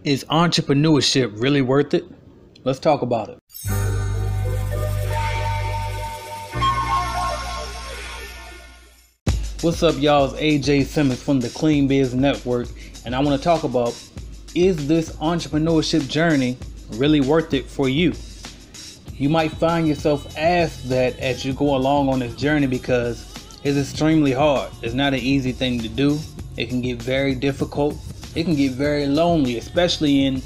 Is entrepreneurship really worth it? Let's talk about it. What's up, y'all? It's AJ Simmons from the Clean Biz Network, and I want to talk about, is this entrepreneurship journey really worth it for you? You might find yourself asked that as you go along on this journey because it's extremely hard. It's not an easy thing to do. It can get very difficult. It can get very lonely, especially in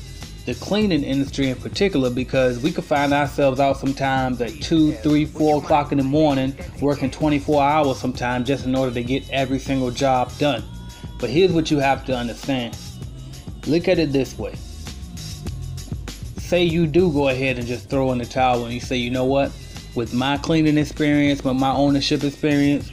the cleaning industry in particular, because we could find ourselves out sometimes at 2, 3, 4 o'clock in the morning, working 24 hours sometimes just in order to get every single job done. But here's what you have to understand. Look at it this way. Say you do go ahead and just throw in the towel and you say, you know what, with my cleaning experience, with my ownership experience,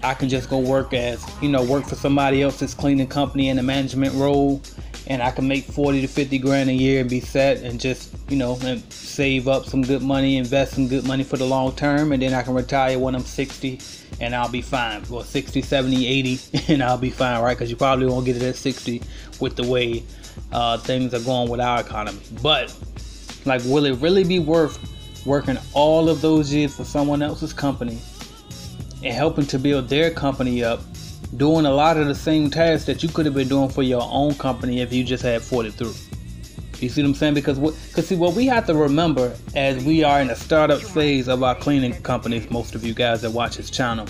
I can just go work for somebody else's cleaning company in a management role, and I can make 40 to 50 grand a year and be set and just, and save up some good money, invest some good money for the long term, and then I can retire when I'm 60 and I'll be fine. Well, 60, 70, 80 and I'll be fine, right? Because you probably won't get it at 60 with the way things are going with our economy. But will it really be worth working all of those years for someone else's company and helping to build their company up, doing a lot of the same tasks that you could have been doing for your own company if you just had fought it through? You see what I'm saying? Because what we have to remember as we are in the startup phase of our cleaning companies, most of you guys that watch this channel,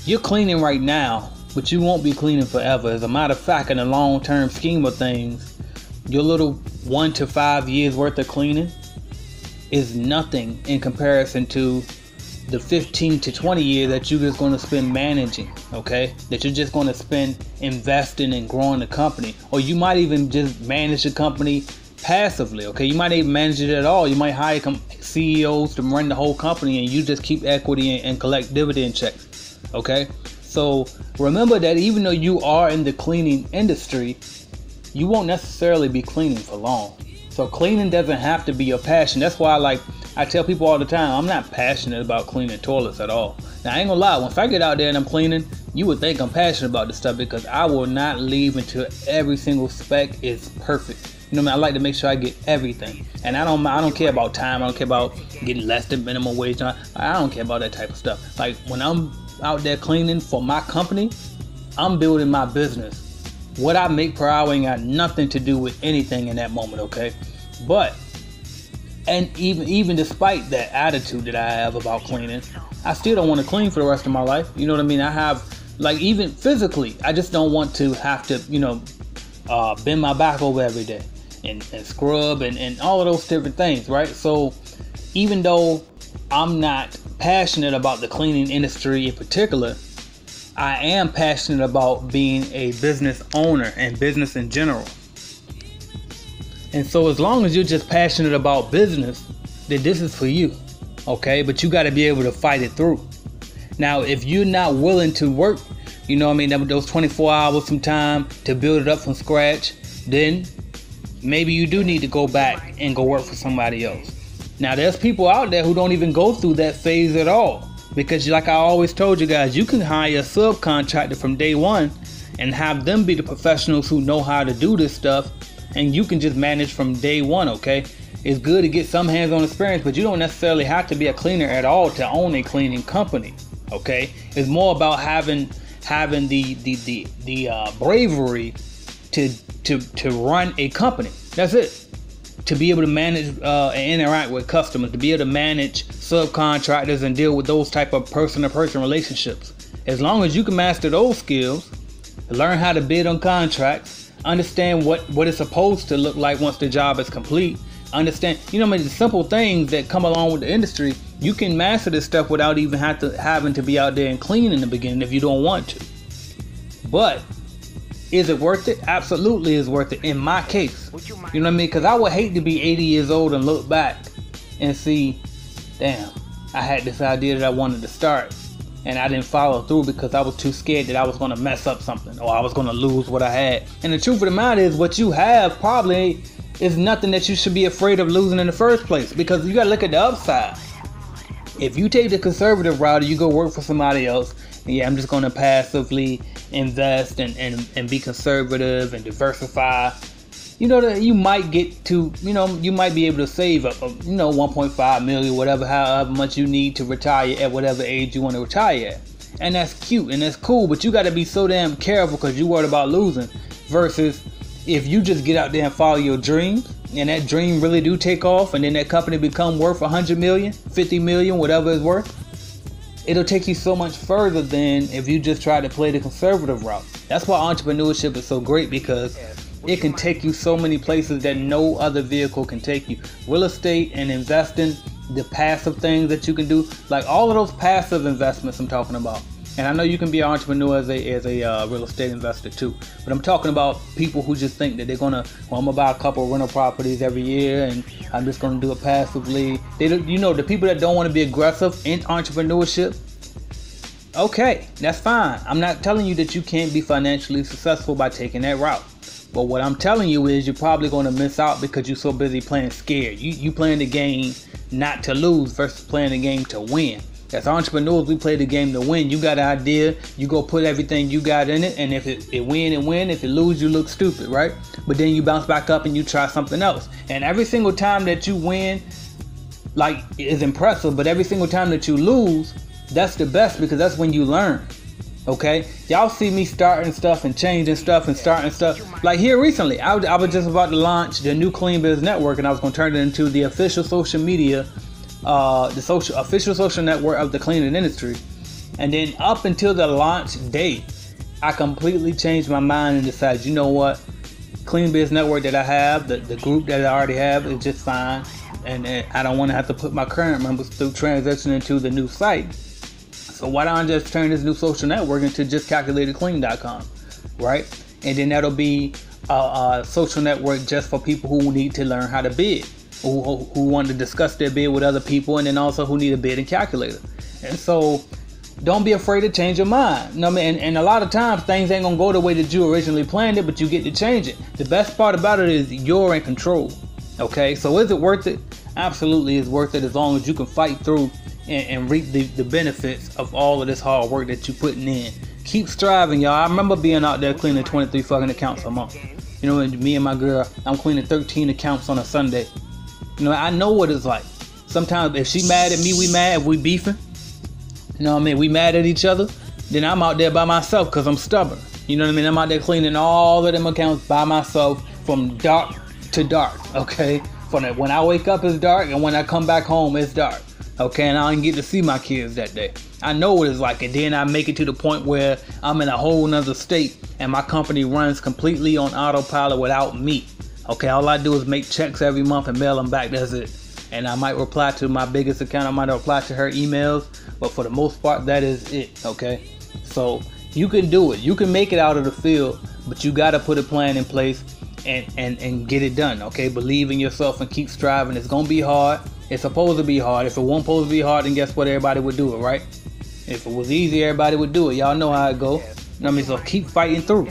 you're cleaning right now, but you won't be cleaning forever. As a matter of fact, in the long-term scheme of things, your little 1 to 5 years worth of cleaning is nothing in comparison to the 15 to 20 years that you're just going to spend managing, okay? That you're just going to spend investing and growing the company. Or you might even just manage the company passively, okay? You might even manage it at all. You might hire CEOs to run the whole company and you just keep equity and collect dividend checks, okay? So remember that even though you are in the cleaning industry, you won't necessarily be cleaning for long. So cleaning doesn't have to be your passion. That's why I tell people all the time, I'm not passionate about cleaning toilets at all. Now I ain't gonna lie, once I get out there and I'm cleaning, you would think I'm passionate about this stuff because I will not leave until every single spec is perfect. I like to make sure I get everything. And I don't care about time. I don't care about getting less than minimum wage. I don't care about that type of stuff. Like when I'm out there cleaning for my company, I'm building my business. What I make per hour ain't got nothing to do with anything in that moment, okay? But, and even despite that attitude that I have about cleaning, I still don't want to clean for the rest of my life. You know what I mean? I have, even physically, I just don't want to have to, bend my back over every day and scrub and all of those different things, right? So even though I'm not passionate about the cleaning industry in particular, I am passionate about being a business owner and business in general. And so as long as you're just passionate about business, then this is for you, okay? But you got to be able to fight it through. Now, if you're not willing to work, those 24 hours some time to build it up from scratch, then maybe you do need to go back and go work for somebody else. Now, there's people out there who don't even go through that phase at all. Because like I always told you guys, you can hire a subcontractor from day one and have them be the professionals who know how to do this stuff, and you can just manage from day one, okay? It's good to get some hands-on experience, but you don't necessarily have to be a cleaner at all to own a cleaning company, okay? It's more about having the bravery to run a company. That's it. To be able to manage and interact with customers, to be able to manage subcontractors and deal with those type of person-to-person relationships. As long as you can master those skills, learn how to bid on contracts, understand what it's supposed to look like once the job is complete, understand, the simple things that come along with the industry, you can master this stuff without even having to be out there and clean in the beginning if you don't want to. But is it worth it? Absolutely is worth it in my case. You know what I mean? Because I would hate to be 80 years old and look back and see, damn, I had this idea that I wanted to start and I didn't follow through because I was too scared that I was going to mess up something or I was going to lose what I had. And the truth of the matter is, what you have probably is nothing that you should be afraid of losing in the first place, because you got to look at the upside. If you take the conservative route and you go work for somebody else, yeah, I'm just going to passively invest and be conservative and diversify, you know, that you might get to, you know, you might be able to save up, you know, 1.5 million, whatever, however much you need to retire at whatever age you want to retire at. And that's cute and that's cool, but you got to be so damn careful because you're worried about losing. Versus if you just get out there and follow your dreams, and that dream really do take off, and then that company become worth 100 million, 50 million, whatever it's worth, it'll take you so much further than if you just try to play the conservative route. That's why entrepreneurship is so great, because it can take you so many places that no other vehicle can take you. Real estate and investing, the passive things that you can do, like all of those passive investments I'm talking about. And I know you can be an entrepreneur as a real estate investor too, but I'm talking about people who just think that they're gonna, well, I'm gonna buy a couple of rental properties every year and I'm just gonna do it passively. You know, the people that don't want to be aggressive in entrepreneurship, okay, that's fine. I'm not telling you that you can't be financially successful by taking that route. But what I'm telling you is you're probably going to miss out because you're so busy playing scared. You playing the game not to lose versus playing the game to win. As entrepreneurs, we play the game to win. You got an idea, you go put everything you got in it, and if it win and win, if it lose, you look stupid, right? But then you bounce back up and you try something else. And every single time that you win, like, is impressive, but every single time that you lose, that's the best, because that's when you learn. Okay, y'all see me starting stuff and changing stuff and starting stuff. Like here recently, I was just about to launch the new Clean Biz Network, and I was going to turn it into the official social media, official social network of the cleaning industry. And then up until the launch date, I completely changed my mind and decided, you know what, Clean Biz Network that I have, the group that I already have is just fine, and I don't want to have to put my current members through transition into the new site. So why don't I just turn this new social network into just calculatedclean.com, right? And then that'll be a social network just for people who need to learn how to bid, who want to discuss their bid with other people, and then also who need a bidding calculator. And so don't be afraid to change your mind. You know what I mean? And a lot of times things ain't gonna go the way that you originally planned it, but you get to change it. The best part about it is you're in control. Okay, so is it worth it? Absolutely, it's worth it as long as you can fight through and reap the benefits of all of this hard work that you're putting in. Keep striving, y'all. I remember being out there cleaning 23 fucking accounts a month. You know, and me and my girl, I'm cleaning 13 accounts on a Sunday. You know, I know what it's like. Sometimes if she mad at me, we mad. If we beefing, you know what I mean? We mad at each other. Then I'm out there by myself because I'm stubborn. You know what I mean? I'm out there cleaning all of them accounts by myself from dark to dark, okay? When I wake up, it's dark, and when I come back home, it's dark. Okay, and I didn't get to see my kids that day. I know what it's like, and then I make it to the point where I'm in a whole nother state and my company runs completely on autopilot without me. Okay, all I do is make checks every month and mail them back, that's it. And I might reply to my biggest account, I might reply to her emails, but for the most part, that is it, okay? So you can do it, you can make it out of the field, but you gotta put a plan in place and get it done, okay? Believe in yourself and keep striving. It's gonna be hard. It's supposed to be hard. If it wasn't supposed to be hard, then guess what? Everybody would do it, right? If it was easy, everybody would do it. Y'all know how it go. You know what I mean? So keep fighting through.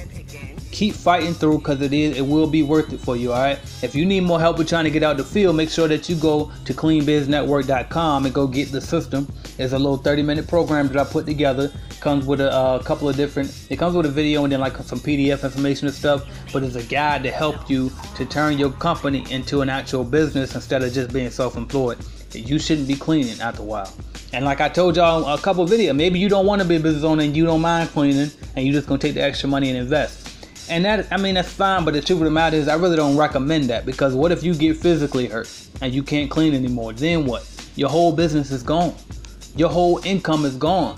Keep fighting through, because it will be worth it for you, all right? If you need more help with trying to get out the field, make sure that you go to cleanbiznetwork.com and go get the system. It's a little 30-minute program that I put together. Comes with a couple of different, it comes with a video and then like some PDF information and stuff, but it's a guide to help you to turn your company into an actual business instead of just being self-employed. You shouldn't be cleaning after a while. And like I told y'all a couple of videos, maybe you don't want to be a business owner and you don't mind cleaning and you're just gonna take the extra money and invest. And that, I mean, that's fine, but the truth of the matter is I really don't recommend that, because what if you get physically hurt and you can't clean anymore? Then what? Your whole business is gone. Your whole income is gone.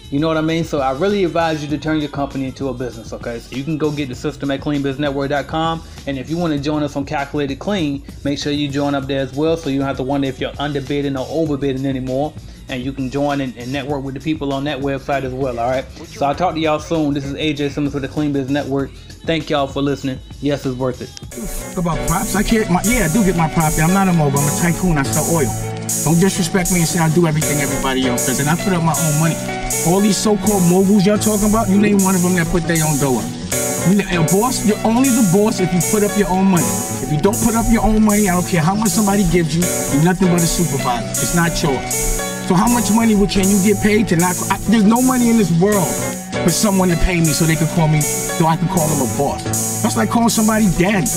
You know what I mean? So I really advise you to turn your company into a business, okay? So you can go get the system at cleanbiznetwork.com, and if you want to join us on Calculated Clean, make sure you join up there as well, so you don't have to wonder if you're underbidding or overbidding anymore, and you can join and network with the people on that website as well, all right? So I'll talk to y'all soon. This is AJ Simmons with the Clean Biz Network. Thank y'all for listening. Yes, it's worth it. About props, I do get my property. I'm not a mogul, I'm a tycoon, I sell oil. Don't disrespect me and say I do everything everybody else does, and I put up my own money. All these so-called moguls y'all talking about, you name one of them that put their own dough up. A boss, you're only the boss if you put up your own money. If you don't put up your own money, I don't care how much somebody gives you, you're nothing but a supervisor. It's not yours. So how much money can you get paid to not? There's no money in this world for someone to pay me so they can call me, so I can call them a boss. That's like calling somebody daddy.